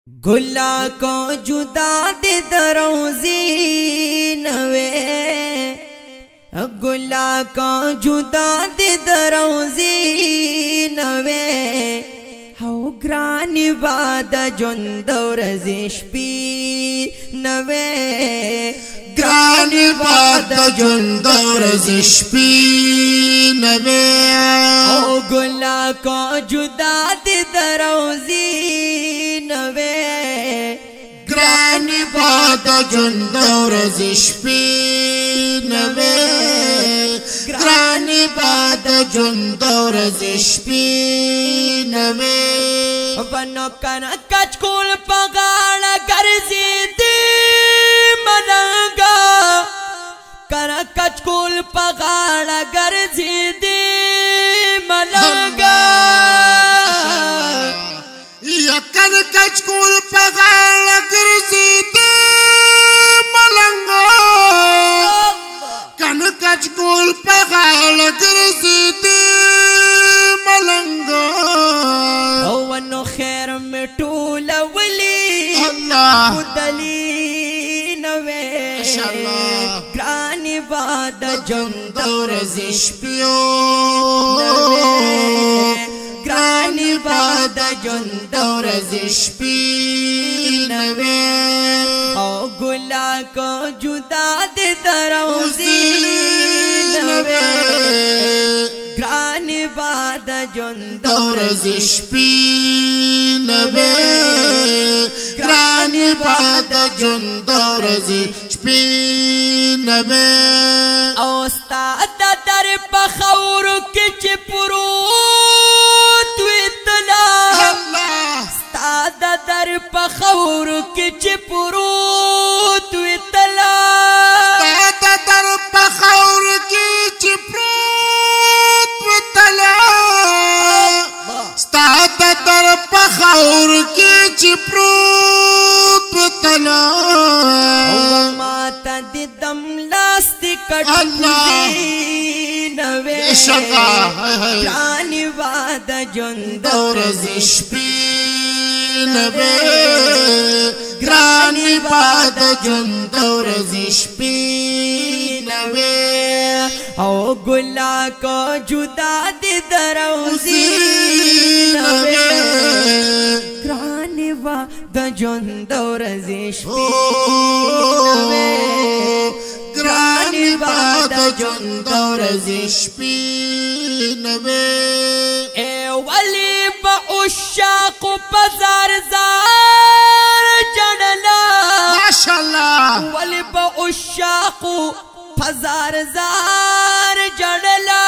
गुला को जुदा दे दरोजी नवे, गुला को जुदा दे दरोजी नवे, हाउ ग्रानी बाद जोंदौर जिश्पी नवे, ग्रानी बाद जोंदौर जिश्पी नवे, ओ गुला को जुदा दे दरोजी नवे, ग्रानी बाद जोंदौर जिश्पी नवे, ग्रानी बाद जोंदौर जिश्पी नवे, बनो कन कचकुल पगाड़ गर्जी दी मनंगा, कर कचकुल पगाड़ गर्जी दी मनंगा, यकर कचकुल पगाड़ गर्जी दी मलंगा, कन कचकुल पगाड़ गर्जी दी मलंगा, वनो खैर में टूल वली अल्लाह उदली नवे, ग्रानी बाद जोंदौर जिश्पियो नवे, ग्रानी बाद जोंदौर जिश्पी नवे, ओ गुला को जुदा दे दरोजी नवे, ग्रानी बाद जोंदौर जिश्पी नवे, ग्रानी बाद जोंदौर जिश्पी नवे, औस्ताद दर पखौर के चिपरू त्वितला, औस्ताद दर पखौर के चिपरू त्वितला, औस्ताद दर पखौर के चिपरू त्वितला, औस्ताद दर पखौर के चिपरू त्वितला, माता दी दम लास्ती कटुली नवे, ग्रानी बाद जोंदौर जिश्पी नवे, ग्रानी बाद जोंदौर जिश्पी नवे, ओ गुला को जुदा दे दरोजी नवे, ग्रानी बाद जोंदौर जिश्पी नवे, ग्रानी बाद जोंदौर जिश्पी नवे, ए वली बउशाक पजार जार जड़ला, माशाअल्लाह, वली बउशाक पजार जार जड़ला,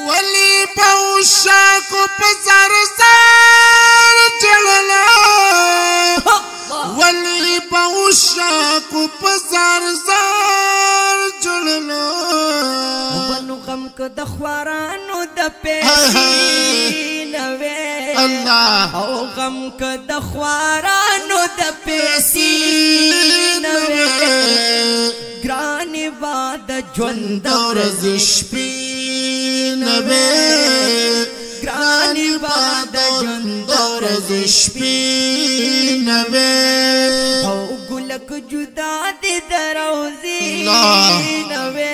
वली बउशाक पजार जार जड़ला, वली बउशाक पजार जार जड़ला, वनु गम को दख्वारानो द पेशी नवे, अल्लाह, ओ गम को दख्वारानो द पेशी नवे, ग्रानी बाद जोंदौर जिश्पी नवे, ग्रानी बाद जोंदौर जिश्पी नवे, ओ गुलक जुदा दे दरोजी नवे,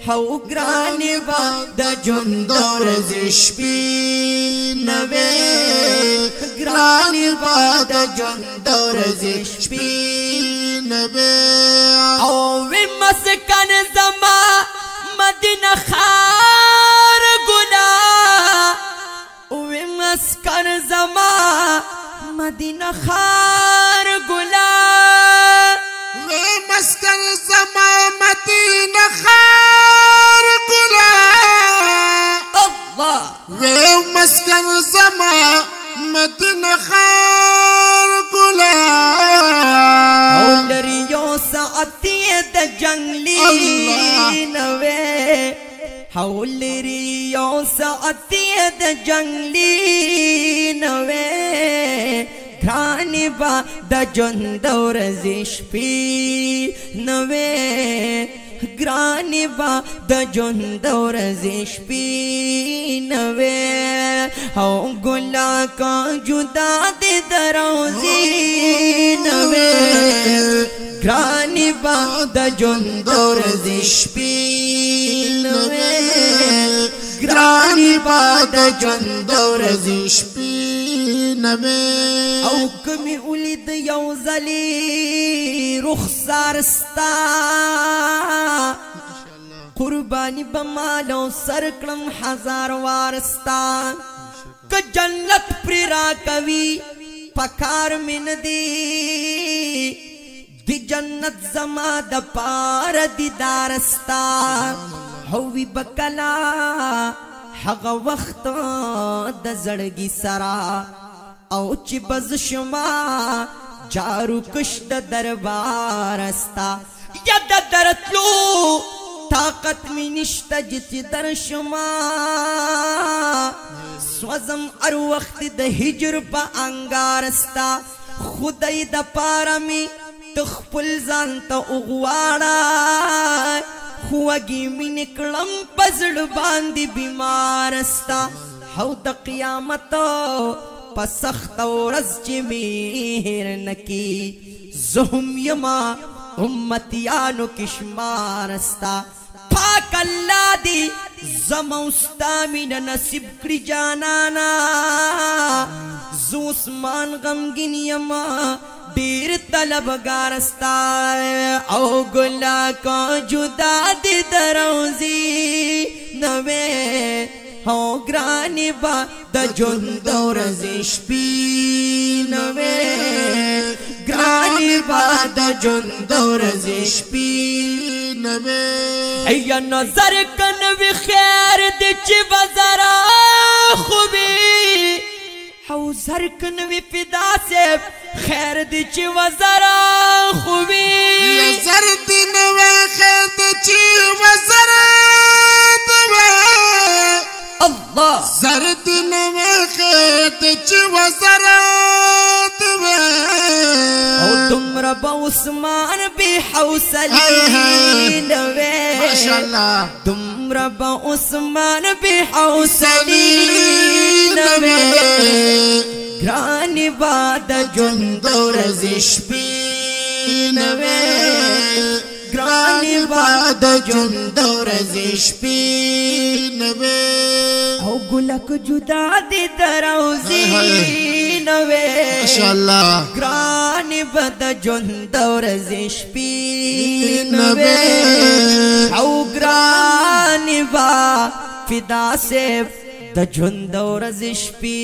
हाउ ग्रानी बाद जोंदौर जिश्पी नवे, ग्रानी बाद जोंदौर जिश्पी नवे, ओ वे मस्कन जमा मदीना खार गुला, वे मस्कन जमा मदीना खार गुला, वे मस्कन जमा मदीना खार गुला, अल्लाह, वे मस्कन जमा मदीना खार गुला, लरियों साथिये द जंगली नवे, हौलरियों साथिये द जंगली नवे, घरानी बाद जोंदौर जिश्पी नवे, گرانی با د ژوند ورځې شپې نوې او ګلا کا جدا دې د روزي نوې گرانی با د ژوند ورځې شپې نوې گرانی با د ژوند ورځې شپې نوې او کمی ولید یو ځلې رخسار ستا قربانی بمال او سر کړم هزار وارستا که جنت پر را کوي پکار من دی دی جنت زما د پار دیدارستا هوی بکلا هغه وخت د زړګي سرا او چې بز شما جارو کش د دربار استا یا د درتلو طاقت می نشتا جتی در شما سوزم ار وقت د هجر پا انگار استا خدای د پارا می تخپل ځان ته اغواړه خوږی می نکړم پزړ باندې بیمار استا هو د قیامت پسخت ورځ چې می هیر نکی زهم یما امتیانو کشمار استا پاک اللہ دی زموستا من نصیب کری جانانا زو اسمان غمگین یما دیر طلبگار استا او گلا کا جدا دی دروزی نوے او گرانی با د ژوند ورځې شپې نوې گرانی با د ژوند ورځې شپې نوې ایا نظر کنوي خیر دې چې بازارا خوبي او زر کنوي فدا سے خیر دې چې وزرا خوبي زر دې نوې خیر دې چې وزرا الله زرد نوخت چی وزرات او تمرا با عثمان بی حوصلی نوے ماشاءاللہ تمرا با عثمان بی حوصلی نوے گرانی با د ژوند ورځې شپې نوے گرانی با د ژوند ورځې شپې نوے او گلک جدا دی دروزی نوے ماشاءاللہ گرانی با د ژوند ورځې شپې نوے او گرانی با فدا سے د ژوند ورځې شپې